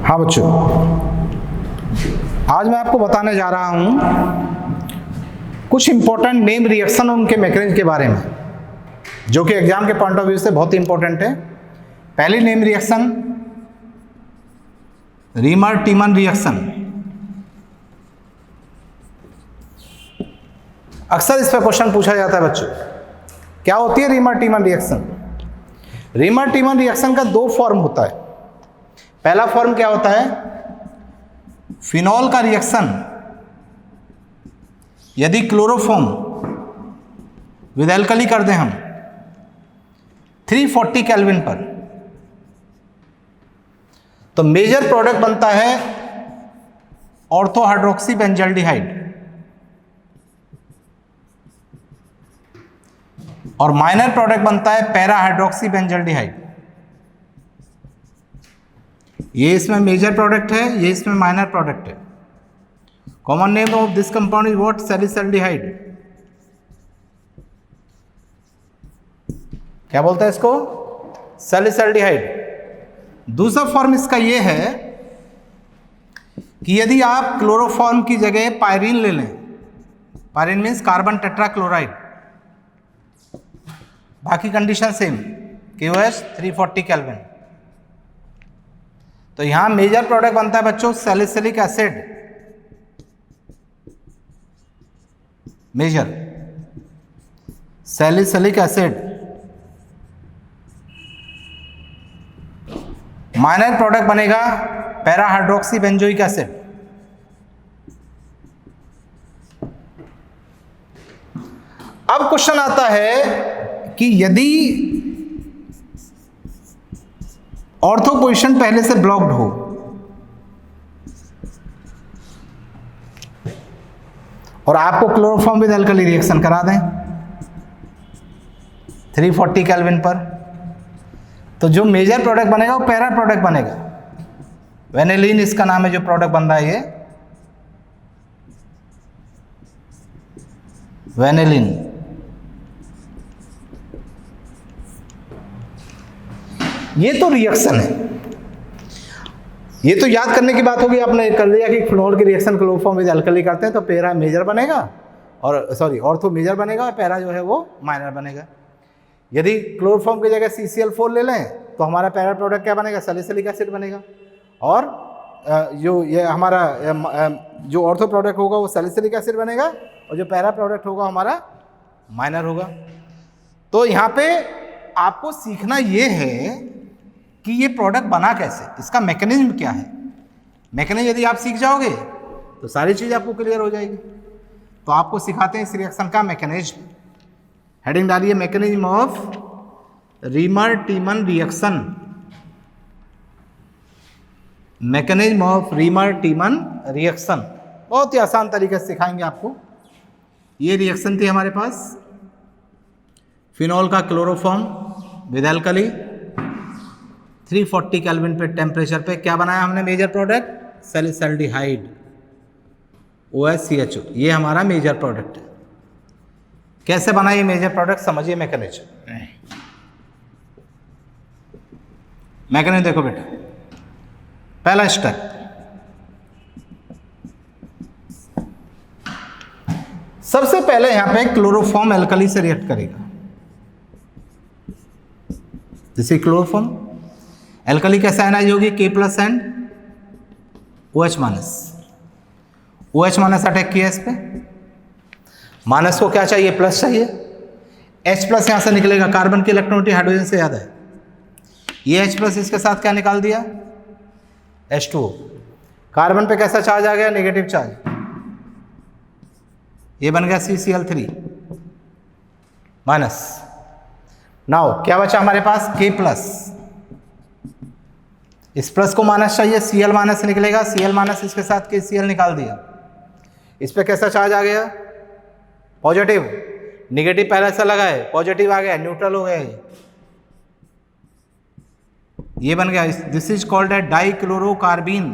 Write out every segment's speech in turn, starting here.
हाँ बच्चों, आज मैं आपको बताने जा रहा हूं कुछ इंपॉर्टेंट नेम रिएक्शन और उनके मैकेनिज्म के बारे में, जो कि एग्जाम के पॉइंट ऑफ व्यू से बहुत इंपॉर्टेंट है। पहली नेम रिएक्शन रीमर-टीमन रिएक्शन। अक्सर इस पर क्वेश्चन पूछा जाता है बच्चों, क्या होती है रीमर-टीमन रिएक्शन। रीमर-टीमन रिएक्शन का दो फॉर्म होता है। पहला फॉर्म क्या होता है, फिनॉल का रिएक्शन यदि क्लोरोफॉर्म विद एल्कली कर दें हम 340 केल्विन पर, तो मेजर प्रोडक्ट बनता है ऑर्थो हाइड्रोक्सी बेंजल्डिहाइड और माइनर प्रोडक्ट बनता है पैरा हाइड्रोक्सी बेंजल्डिहाइड। ये इसमें मेजर प्रोडक्ट है, ये इसमें माइनर प्रोडक्ट है। Common name of this compound is what, salicylaldehyde. क्या बोलते हैं इसको, सैलिसल्डिहाइड। दूसरा फॉर्म इसका ये है कि यदि आप क्लोरोफॉर्म की जगह पायरीन ले लें, पायरीन मीन्स कार्बन टेट्राक्लोराइड, बाकी कंडीशन सेम, QH 340 केल्विन, तो यहां मेजर प्रोडक्ट बनता है बच्चों salicylic acid. Major salicylic acid. Minor product बनेगा पैरा हाइड्रोक्सी बेंजोइक एसिड। अब क्वेश्चन आता है कि यदि ऑर्थो पोजीशन पहले से ब्लॉक्ड हो और आपको क्लोरोफॉर्म विद एल्कली रिएक्शन करा दें 340 केल्विन पर, तो जो मेजर प्रोडक्ट बनेगा वो पैरा प्रोडक्ट बनेगा। वेनिलीन इसका नाम है, जो प्रोडक्ट बन रहा है ये वेनिलीन। ये तो रिएक्शन है, ये तो याद करने की बात होगी, आपने कर लिया कि फिनॉल की रिएक्शन क्लोरोफॉर्म विद एल्कली करते हैं तो पैरा मेजर बनेगा और ऑर्थो मेजर बनेगा और पैरा जो है वो माइनर बनेगा। यदि क्लोरोफॉर्म की जगह CCl4 ले लें तो हमारा पैरा प्रोडक्ट क्या बनेगा, सैलिसिलिक एसिड बनेगा, और जो ये हमारा जो ऑर्थो प्रोडक्ट होगा वो सैलिसिलिक एसिड बनेगा और जो पैरा प्रोडक्ट होगा हमारा माइनर होगा। तो यहाँ पे आपको सीखना ये है कि ये प्रोडक्ट बना कैसे, इसका मैकेनिज्म क्या है। मैकेनिज्म यदि आप सीख जाओगे तो सारी चीज़ आपको क्लियर हो जाएगी। तो आपको सिखाते हैं इस रिएक्शन का मैकेनिज्म। हेडिंग डालिए, mechanism of Reimer Tiemann reaction. Mechanism of Reimer Tiemann reaction बहुत ही आसान तरीके से सिखाएंगे आपको। ये रिएक्शन थी हमारे पास, फिनॉल का क्लोरोफॉर्म विद एल्कली 340 केल्विन पे टेम्परेचर पे क्या बनाया हमने, मेजर प्रोडक्ट सैलिसल्डिहाइड OHCHO, ये हमारा मेजर प्रोडक्ट है। कैसे बना ये मेजर प्रोडक्ट, समझिए मैकेनिज्म। मैकेनिज्म देखो बेटा, पहला स्टेप, सबसे पहले यहां पे क्लोरोफॉर्म एल्कली से रिएक्ट करेगा। जैसे क्लोरोफॉर्म एल्कली कैसे आयनाइज होगी, K+ and OH-। OH- attack किया इस पे, माइनस को क्या चाहिए, प्लस चाहिए। H+ यहां से निकलेगा, कार्बन की इलेक्ट्रॉनिटी हाइड्रोजन से ज्यादा है। ये H+ इसके साथ क्या निकाल दिया, H2O। कार्बन पे कैसा चार्ज आ गया, नेगेटिव चार्ज, ये बन गया CCl3 माइनस। नाउ क्या बचा हमारे पास, K+। इस प्लस को माइनस चाहिए, Cl- से निकलेगा, Cl- इसके साथ KCl निकाल दिया। इस पे कैसा चार्ज आ गया, पॉजिटिव। नेगेटिव पहले से लगा है, पॉजिटिव आ गया, न्यूट्रल हो गया ये बन गया। दिस इज कॉल्ड ए डाइक्लोरोकार्बीन।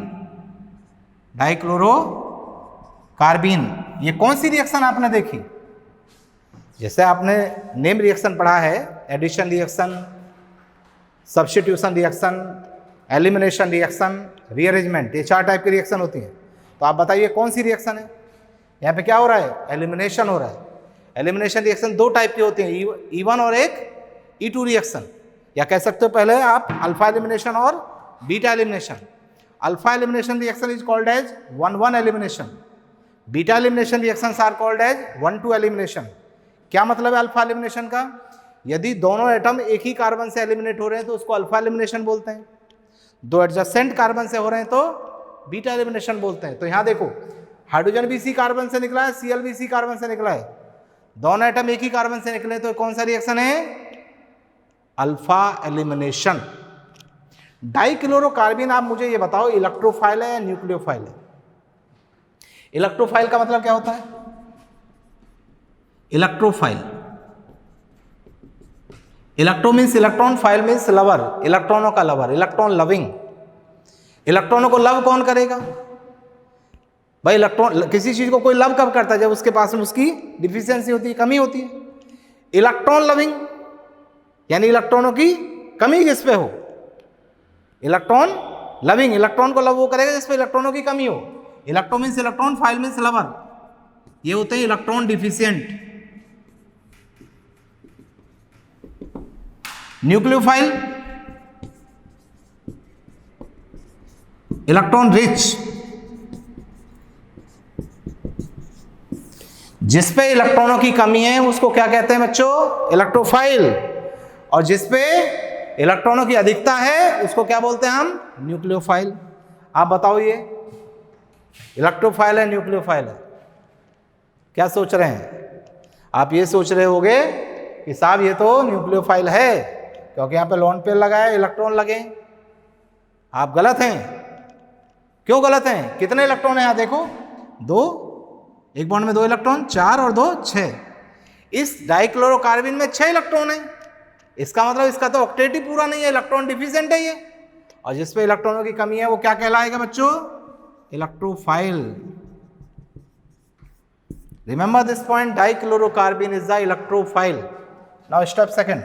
डाइक्लोरोकार्बीन ये कौन सी रिएक्शन आपने देखी, जैसे आपने नेम रिएक्शन पढ़ा है, addition reaction, substitution reaction, elimination reaction, rearrangement, ये 4 टाइप की रिएक्शन होती हैं। तो आप बताइए कौन सी रिएक्शन है? यहाँ पे क्या हो रहा है? एलिमिनेशन हो रहा है। एलिमिनेशन रिएक्शन 2 टाइप की होती हैं, E1 और एक E2 रिएक्शन, या कह सकते हो पहले आप अल्फा एलिमिनेशन और beta elimination. Alpha elimination reaction is called as 1-1 elimination, beta elimination reactions are called as 1-2 elimination. क्या मतलब है अल्फा एलिमिनेशन का? यदि दोनों एटम एक ही कार्बन से एलिमिनेट हो रहे हैं तो उसको अल्फा एलिमिनेशन बोलते हैं, 2 एडजेसेंट कार्बन से हो रहे हैं तो बीटा एलिमिनेशन बोलते हैं। तो यहाँ देखो, हाइड्रोजन भी इसी कार्बन से निकला है, Cl भी इसी कार्बन से निकला है, दोनों एटम एक ही कार्बन से निकले, तो कौन सा रिएक्शन है? Alpha elimination. डाइक्लोरोकार्बिन, आप मुझे ये बताओ, इलेक्ट्रोफाइल है या न्यूक्लियोफाइल है? इलेक्ट्रोफाइल का मतलब क्या होता है? Electrophile, electro means electron, file means lover, इलेक्ट्रॉनों का लवर, इलेक्ट्रॉन लविंग। इलेक्ट्रॉनों को लव कौन करेगा भाई? इलेक्ट्रॉन, किसी चीज को कोई लव कब करता है? जब उसके पास में उसकी डिफिशियंसी होती है, कमी होती है। इलेक्ट्रॉन लविंग यानी इलेक्ट्रॉनों की कमी जिस पे हो, इलेक्ट्रॉन लविंग, इलेक्ट्रॉन को लव वो करेगा जिस पे इलेक्ट्रॉनों की कमी हो। Electro means electron, file means lover, ये होते हैं electron deficient. Nucleophile, electron rich, जिस पे इलेक्ट्रॉनों की कमी है उसको क्या कहते हैं बच्चों? इलेक्ट्रोफाइल। और जिस पे इलेक्ट्रॉनों की अधिकता है उसको क्या बोलते हैं हम? न्यूक्लियोफाइल। आप बताओ, ये इलेक्ट्रोफाइल है न्यूक्लियोफाइल है? क्या सोच रहे हैं आप? ये सोच रहे होगे कि साहब ये तो न्यूक्लियोफाइल है क्योंकि यहाँ पे लोन पेयर लगा है, इलेक्ट्रॉन लगे। आप गलत हैं। क्यों गलत हैं? कितने इलेक्ट्रॉन है यहाँ देखो, 2, एक बॉन्ड में 2 इलेक्ट्रॉन, 4 और 2 6। इस डाइक्लोरोकार्बिन में 6 इलेक्ट्रॉन है। इसका मतलब इसका तो ऑक्टेट ही पूरा नहीं है, इलेक्ट्रॉन डिफिशिएंट है ये। और जिस पे इलेक्ट्रॉनों की कमी है वो क्या कहलाएगा बच्चों? Electrophile. Remember this point, dichlorocarbene is the electrophile. Now step second,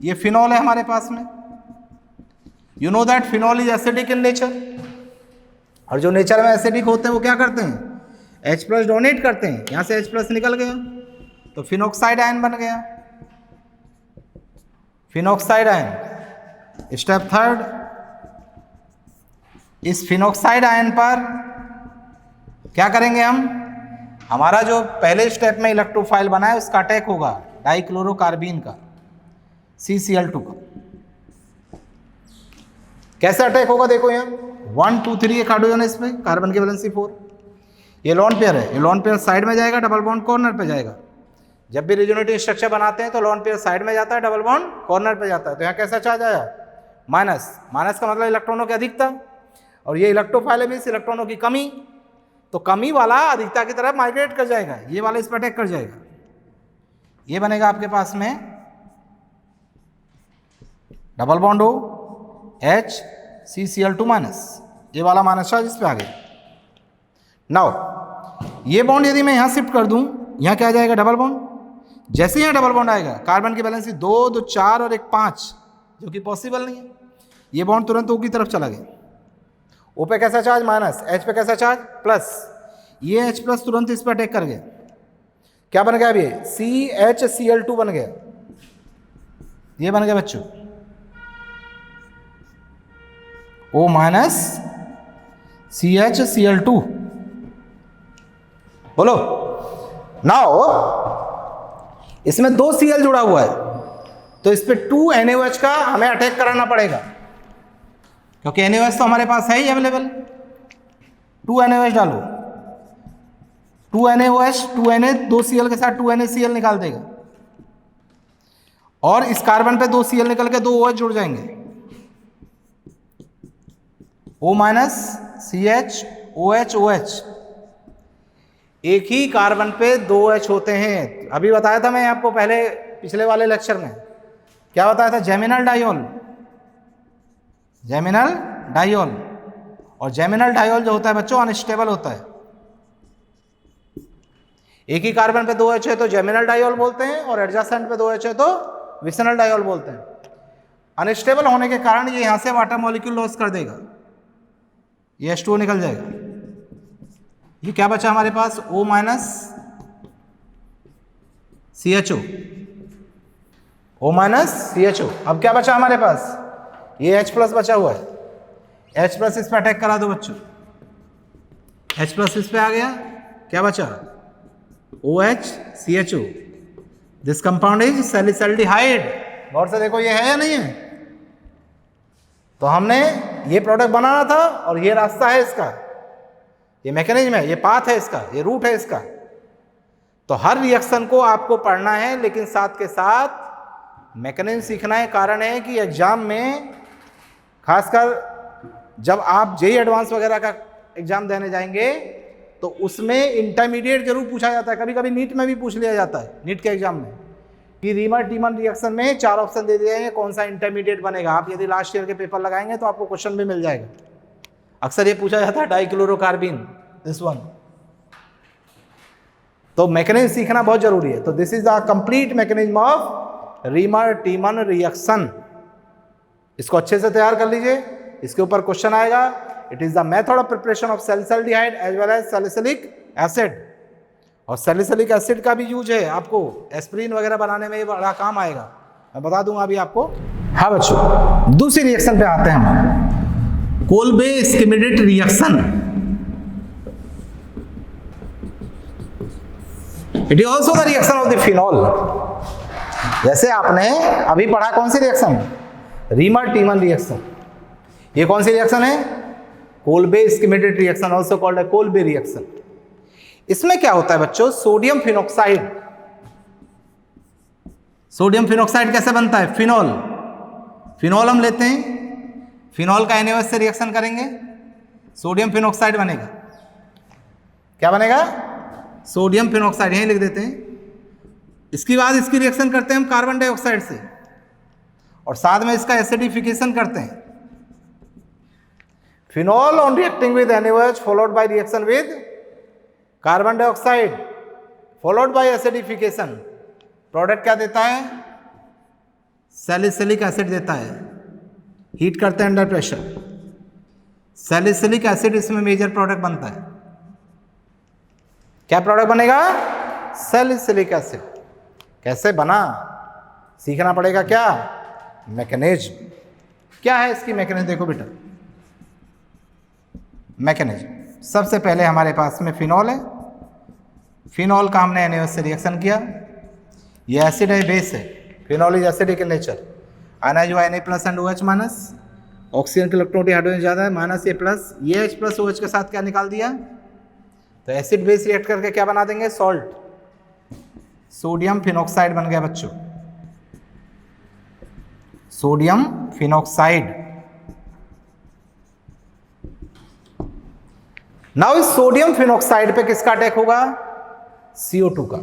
ये फिनॉल है हमारे पास में। You know that phenol is acidic in nature, और जो नेचर में एसिडिक होते हैं वो क्या करते हैं? H+ डोनेट करते हैं। यहां से H+ निकल गया तो फिनॉक्साइड आयन बन गया, फिनॉक्साइड आयन। स्टेप थर्ड, इस फिनॉक्साइड आयन पर क्या करेंगे हम? हमारा जो पहले स्टेप में इलेक्ट्रोफाइल बना है उसका अटैक होगा डाइक्लोरोकार्बिन का, CCl2 का। कैसे अटैक होगा देखो, यहाँ 1 2 3 एक हाइड्रोजन है इसमें, कार्बन की वैलेंसी 4। ये लोन पेयर है, ये लोन पेयर साइड में जाएगा, डबल बॉन्ड कॉर्नर पे जाएगा। जब भी रिजोनेटिव स्ट्रक्चर बनाते हैं तो लोन पेयर साइड में जाता है, डबल बॉन्ड कॉर्नर पे जाता है। तो यहाँ कैसा चार्ज आया? माइनस। माइनस का मतलब इलेक्ट्रॉनों की अधिकता, और ये इलेक्ट्रोफाइल मीन्स इलेक्ट्रॉनों की कमी। तो कमी वाला अधिकता की तरफ माइग्रेट कर जाएगा, ये वाला इस पर अटैक कर जाएगा। ये बनेगा आपके पास में डबल बॉन्ड हो, H CCl2 माइनस, ये वाला माइनस चार्ज इस पे आ गया। नाउ ये बॉन्ड यदि मैं यहाँ शिफ्ट कर दूँ, यहाँ क्या आ जाएगा? Double bond. जैसे यहाँ डबल बॉन्ड आएगा, कार्बन की वैलेंसी 2 2 4 और 1 5, जो कि पॉसिबल नहीं है। ये बॉन्ड तुरंत O की तरफ चला गया। O पे कैसा चार्ज? माइनस। H पे कैसा चार्ज? प्लस। ये H+ तुरंत इस पर अटैक कर गया। क्या बन गया? अब ये CHCl2 बन गया। ये बन गया बच्चों O माइनस CHCl2। बोलो। नाउ इसमें 2 Cl जुड़ा हुआ है, तो इस पे 2 NaOH का हमें अटैक कराना पड़ेगा, क्योंकि NaOH तो हमारे पास है ही अवेलेबल। 2 NaOH डालो, 2 NaOH 2 Na 2 Cl के साथ 2 NaCl निकाल देगा, और इस कार्बन पे 2 Cl निकल के 2 OH जुड़ जाएंगे। O माइनस CH OH, एक ही कार्बन पे 2 H होते हैं। अभी बताया था मैं आपको पहले पिछले वाले लेक्चर में, क्या बताया था? Geminal diol, geminal diol. और जेमिनल डायोल जो होता है बच्चों अनस्टेबल होता है। एक ही कार्बन पे 2 H है तो जेमिनल डायोल बोलते हैं, और एडजेसेंट पे 2 H है तो विसनल डायोल बोलते हैं। अनस्टेबल होने के कारण ये यहां से वाटर मॉलिक्यूल लॉस कर देगा, ये H2O निकल जाएगा। ये क्या बचा हमारे पास, O minus CHO, O minus CHO। अब क्या बचा हमारे पास, ये H प्लस बचा हुआ है, H प्लस इस पे अटैक करा दो बच्चों, H प्लस इस पे आ गया, क्या बचा, OH CHO। This compound is salicylaldehyde. गौर से देखो ये है या नहीं है। तो हमने ये प्रोडक्ट बनाना था और ये रास्ता है इसका, ये मैकेनिज्म है, ये पाथ है इसका, ये रूट है इसका। तो हर रिएक्शन को आपको पढ़ना है, लेकिन साथ के साथ मैकेनिज्म सीखना है। कारण है कि एग्जाम में, खासकर जब आप जेईई एडवांस वगैरह का एग्जाम देने जाएंगे तो उसमें इंटरमीडिएट जरूर पूछा जाता है, कभी कभी नीट में भी पूछ लिया जाता है, नीट के एग्जाम में, कि रीमर टीमन रिएक्शन में 4 ऑप्शन दे दिए जाएंगे, कौन सा इंटरमीडिएट बनेगा। आप यदि लास्ट ईयर के पेपर लगाएंगे तो आपको क्वेश्चन भी मिल जाएगा। अक्सर ये पूछा जाता है डाइक्लोरोकार्बिन, दिस वन। तो मैकेनिज्म सीखना बहुत जरूरी है। तो this is the complete mechanism of reamer Tiemann reaction. इसको अच्छे से तैयार कर लीजिए, इसके ऊपर क्वेश्चन आएगा। It is the method of preparation of salicylaldehyde as well as salicylic acid. और सैलिसिलिक एसिड का भी यूज है, आपको एस्प्रिन वगैरह बनाने में ये बड़ा काम आएगा, मैं बता दूंगा अभी आपको। हाँ बच्चों, दूसरी रिएक्शन पे आते हैं हम, Kolbe Schmitt reaction. It is also the reaction of the phenol. जैसे आपने अभी पढ़ा कौन सी रिएक्शन, रीमर टीमन रिएक्शन। ये कौन सी रिएक्शन है, कोल्बे-स्किमिडेट रिएक्शन, ऑल्सो कॉल्ड है कोल्बे रिएक्शन। इसमें क्या होता है बच्चों, सोडियम फिनॉक्साइड। सोडियम फिनॉक्साइड कैसे बनता है, फिनॉल। फिनॉल हम लेते हैं, फिनॉल का NaOH से रिएक्शन करेंगे, सोडियम फिनॉक्साइड बनेगा। क्या बनेगा, सोडियम फिनॉक्साइड, यहीं लिख देते हैं। इसके बाद इसकी रिएक्शन करते हैं हम कार्बन डाइऑक्साइड से, और साथ में इसका एसिडिफिकेशन करते हैं। Phenol on reacting with NaOH followed by reaction with carbon dioxide followed by acidification, product क्या देता है, सैलिसिलिक एसिड देता है। हीट करते हैं अंडर प्रेशर, सैलिसिलिक एसिड इसमें मेजर प्रोडक्ट बनता है। क्या प्रोडक्ट बनेगा, सैलिसिलिक एसिड। कैसे बना, सीखना पड़ेगा। क्या मैकेनिज्म, क्या है इसकी मैकेनिज्म, देखो बेटा। मैकेनिज्म, सबसे पहले हमारे पास में फिनॉल है, फिनॉल का हमने NaOH से रिएक्शन किया। ये एसिड है, बेस है, phenol is acidic in nature. आना जो Na plus and OH minus, oxygen की इलेक्ट्रॉनिक हाइड्रोजन ज़्यादा है, माइनस A प्लस, ये H प्लस OH के साथ क्या निकाल दिया, तो एसिड बेस रिएक्ट करके क्या बना देंगे, सॉल्ट, सोडियम फिनॉक्साइड बन गया बच्चों, सोडियम फिनॉक्साइड। नाउ इस सोडियम फिनॉक्साइड पे किसका अटैक होगा, CO2 का।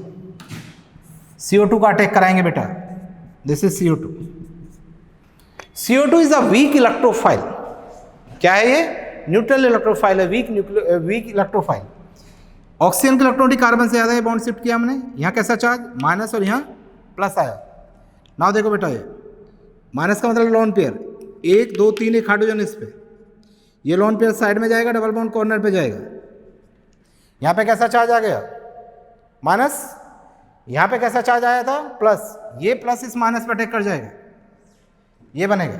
CO2 का अटैक कराएंगे बेटा, this is CO2। CO2 is a weak electrophile. क्या है ये, न्यूट्रल इलेक्ट्रोफाइल है, वीक इलेक्ट्रोफाइल। ऑक्सीजन के इलेक्ट्रॉन कार्बन से ज्यादा बॉन्ड शिफ्ट किया हमने, यहाँ कैसा चार्ज माइनस और यहाँ प्लस आया। नाउ देखो बेटा, ये माइनस का मतलब लोन पेयर, 1 2 3 एक हाइड्रोजन इस पे, ये लोन पेयर साइड में जाएगा, डबल बॉन्ड कॉर्नर पे जाएगा। यहाँ पे कैसा चार्ज आ गया, माइनस। यहाँ पे कैसा चार्ज आया था, प्लस। ये प्लस इस माइनस पे अटैक कर जाएगा, ये बनेगा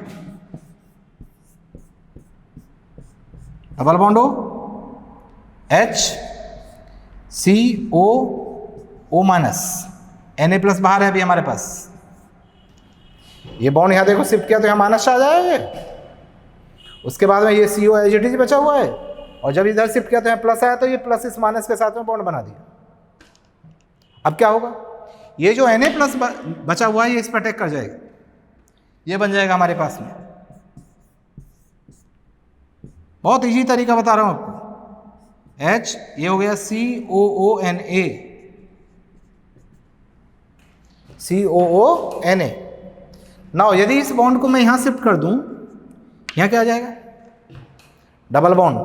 double bond HCOO minus, Na plus बाहर है अभी हमारे पास। ये बॉन्ड यहाँ देखो शिफ्ट किया तो यहाँ माइनस चार्ज आया है, उसके बाद में ये CO एज इट इज बचा हुआ है, और जब इधर शिफ्ट किया तो यहाँ प्लस आया, तो ये प्लस इस माइनस के साथ में बॉन्ड बना दिया। अब क्या होगा, ये जो Na प्लस बचा हुआ है ये इस पर अटैक कर जाएगा, ये बन जाएगा हमारे पास में। बहुत इजी तरीका बता रहा हूं आपको। H ये हो गया COONA, COONA। नाउ यदि इस बॉन्ड को मैं यहां शिफ्ट कर दूं, यहां क्या आ जाएगा, डबल बॉन्ड।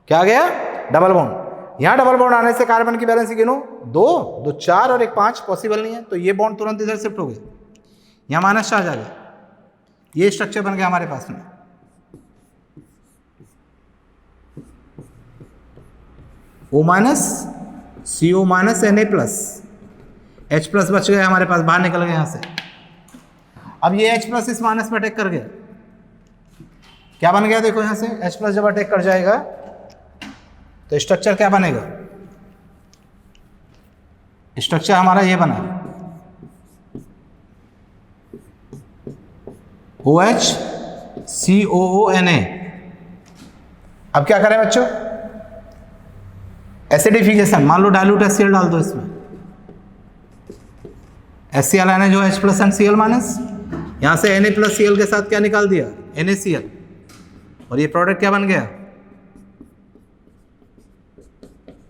क्या आ गया, डबल बॉन्ड। यहां डबल बॉन्ड आने से कार्बन की वैलेंसी गिनो, 2 2 4 और 1 5 पॉसिबल नहीं है, तो ये बॉन्ड तुरंत इधर शिफ्ट हो गया, यहां माइनस चार्ज आ गया। ये स्ट्रक्चर बन गया हमारे पास में। O minus CO minus Na plus, H plus बच गया हमारे पास, बाहर निकल गया यहाँ से। अब ये H प्लस इस माइनस में अटैक कर गया, क्या बन गया देखो यहाँ से, H प्लस जब अटैक कर जाएगा तो स्ट्रक्चर क्या बनेगा, स्ट्रक्चर हमारा ये बना OH COONA। अब क्या करें बच्चों, एसिडिफिकेशन, मान लो डाइल्यूट HCl डाल दो इसमें, HCl NH जो H plus and Cl minus, यहाँ से Na प्लस Cl के साथ क्या निकाल दिया, NaCl, और ये प्रोडक्ट क्या बन गया,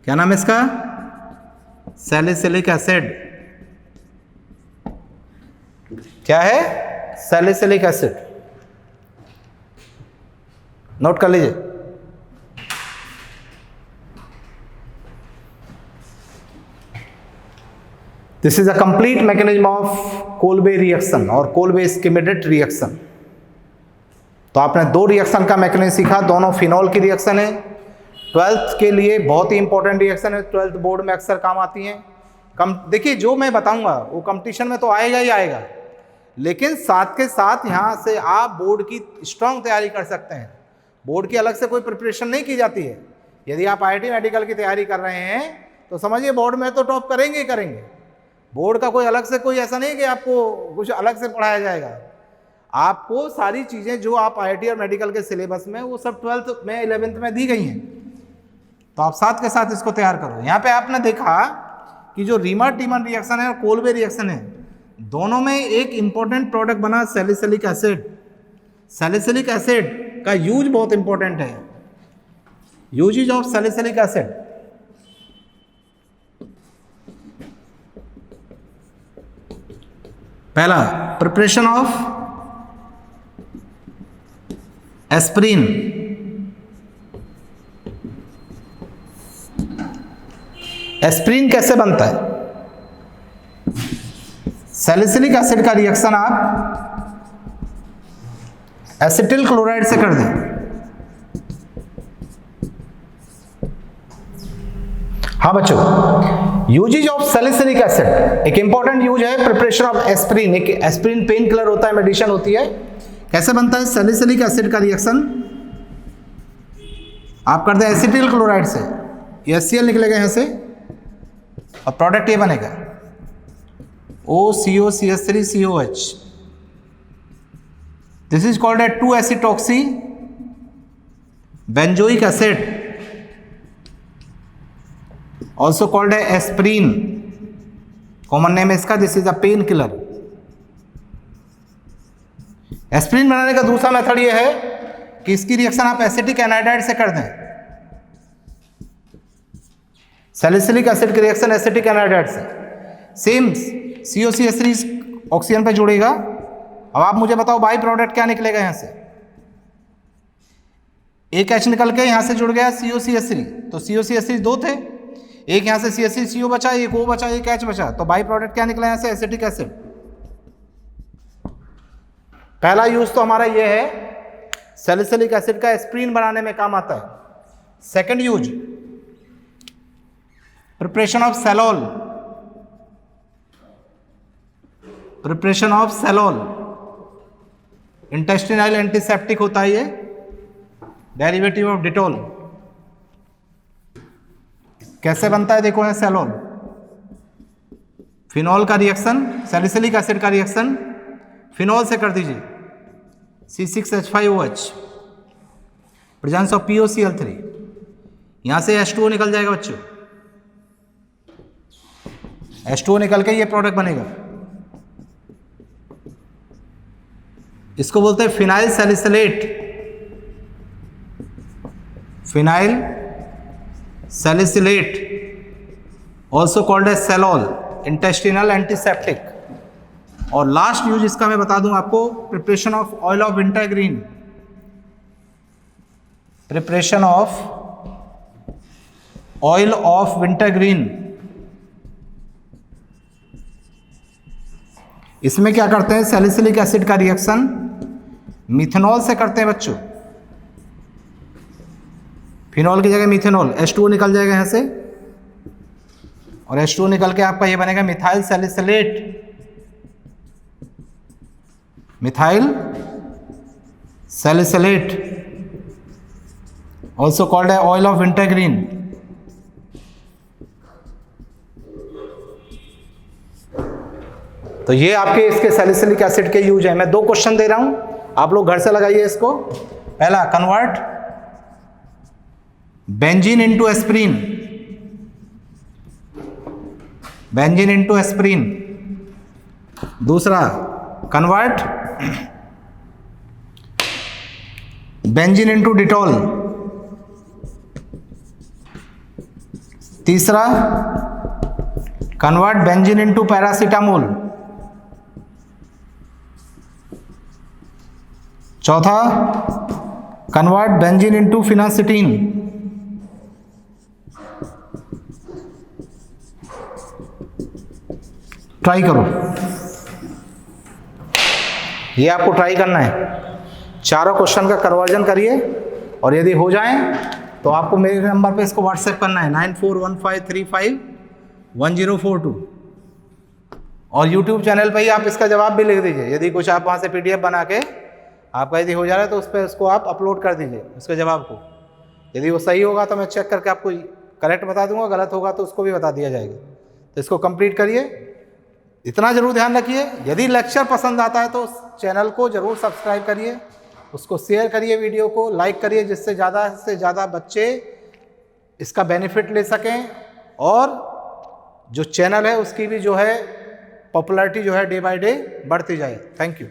क्या नाम है इसका, सैलिसिलिक एसिड। क्या है, सैलिसिलिक एसिड, नोट कर लीजिए। This is a complete mechanism of Kolbe reaction और कोल्बे स्किमेडेट रिएक्शन। तो आपने दो रिएक्शन का मैकेनिज्म सीखा, दोनों फिनॉल की रिएक्शन है, 12th के लिए बहुत ही इंपॉर्टेंट रिएक्शन है, 12th बोर्ड में अक्सर काम आती हैं। देखिए जो मैं बताऊंगा वो कंपटीशन में तो आएगा ही आएगा, लेकिन साथ के साथ यहाँ से आप बोर्ड की स्ट्रांग तैयारी कर सकते हैं। बोर्ड की अलग से कोई प्रिपरेशन नहीं की जाती है। यदि आप IIT मेडिकल की तैयारी कर रहे हैं तो समझिए बोर्ड में तो टॉप करेंगे ही करेंगे। बोर्ड का कोई अलग से कोई ऐसा नहीं कि आपको कुछ अलग से पढ़ाया जाएगा। आपको सारी चीज़ें जो आप IIT और मेडिकल के सिलेबस में वो सब 12th में 11th में दी गई हैं, तो आप साथ के साथ इसको तैयार करो। यहाँ पे आपने देखा कि जो रीमर टीमन रिएक्शन है और कोल्बे रिएक्शन है, दोनों में एक इंपॉर्टेंट प्रोडक्ट बना सैलिसिलिक एसिड। सैलिसिलिक एसिड का यूज बहुत इंपॉर्टेंट है, यूजेज ऑफ सैलिसिलिक एसिड। पहला, प्रिपरेशन ऑफ एस्प्रिन। एस्प्रिन कैसे बनता है, सैलिसिलिक एसिड का रिएक्शन आप एसिटिल क्लोराइड से कर दें। हाँ बच्चों, यूजेज ऑफ सैलिसिलिक एसिड, एक इंपॉर्टेंट यूज है प्रिपरेशन ऑफ एस्प्रिन। एक एस्प्रिन पेन किलर होता है, मेडिसिन होती है। कैसे बनता है सैलिसिलिक एसिड का रिएक्शन, आप कर दें एसिटिल क्लोराइड से, ये HCl निकलेगा यहाँ से और प्रोडक्ट ये बनेगा OCOCH3COH। This is called a two acetoxy benzoic acid, also called a aspirin, common name है इसका। This is a painkiller. Aspirin बनाने का दूसरा मेथड ये है कि इसकी रिएक्शन आप एसिटिक एनाइडाइड से कर दें। सैलिसिलिक एसिड की रिएक्शन एसिटिक एनाइडाइड से, सेम COCH3 ऑक्सीजन पे जुड़ेगा। अब आप मुझे बताओ बाई प्रोडक्ट क्या निकलेगा यहाँ से, एक H निकल के यहाँ से जुड़ गया COCH3, तो COCH3 दो थे, एक यहाँ से CH3CO बचा, एक O बचा, एक H बचा, तो बाई प्रोडक्ट क्या निकला यहाँ से एसिटिक एसिड। पहला यूज तो हमारा ये है, सैलिसिलिक एसिड का एस्प्रिन बनाने में काम आता है। Second use, preparation of सैलोल। Preparation of सैलोल intestinal antiseptic होता है, ये डेरिवेटिव ऑफ डिटोल। कैसे बनता है देखो, है सैलोल, फिनॉल का रिएक्शन, सैलिसिलिक एसिड का रिएक्शन फिनॉल से कर दीजिए, C6H5OH, प्रेजेंस ऑफ POCl3, यहां से H2O निकल जाएगा बच्चों। H2O निकल के ये प्रोडक्ट बनेगा, इसको बोलते हैं phenyl salicylate. Phenyl salicylate also called as salol, intestinal antiseptic. और लास्ट यूज इसका मैं बता दूं आपको, preparation of oil of wintergreen. Preparation of oil of wintergreen, इसमें क्या करते हैं, सैलिसिलिक एसिड का रिएक्शन मिथेनॉल से करते हैं बच्चों, फिनॉल की जगह मिथेनॉल, H2O निकल जाएगा यहाँ से, और H2O निकल के आपका ये बनेगा methyl salicylate, methyl salicylate, also called है ऑयल ऑफ विंटरग्रीन। तो ये आपके इसके सैलिसिलिक एसिड के यूज है। मैं 2 क्वेश्चन दे रहा हूं, आप लोग घर से लगाइए इसको। पहला, convert benzene into aspirin, benzene into aspirin. दूसरा, कन्वर्ट बेंजीन इनटू डिटॉल। तीसरा, कन्वर्ट बेंजीन इनटू पैरासीटामोल। चौथा, कन्वर्ट बेंजीन इनटू फिनासिटीन। ट्राई करो, ये आपको ट्राई करना है। चारों क्वेश्चन का कन्वर्जन करिए, और यदि हो जाए तो आपको मेरे नंबर पे इसको व्हाट्सएप करना है 9415351042, और यूट्यूब चैनल पे ही आप इसका जवाब भी लिख दीजिए। यदि कुछ आप वहाँ से PDF बना के आपका यदि हो जा रहा है तो उस पर उसको आप अपलोड कर दीजिए उसके जवाब को। यदि वो सही होगा तो मैं चेक करके आपको करेक्ट बता दूंगा, गलत होगा तो उसको भी बता दिया जाएगा। तो इसको कंप्लीट करिए। इतना जरूर ध्यान रखिए, यदि लेक्चर पसंद आता है तो चैनल को जरूर सब्सक्राइब करिए, उसको शेयर करिए, वीडियो को लाइक करिए, जिससे ज़्यादा से ज़्यादा बच्चे इसका बेनिफिट ले सकें, और जो चैनल है उसकी भी जो है पॉपुलैरिटी जो है डे बाय डे बढ़ती जाए। Thank you.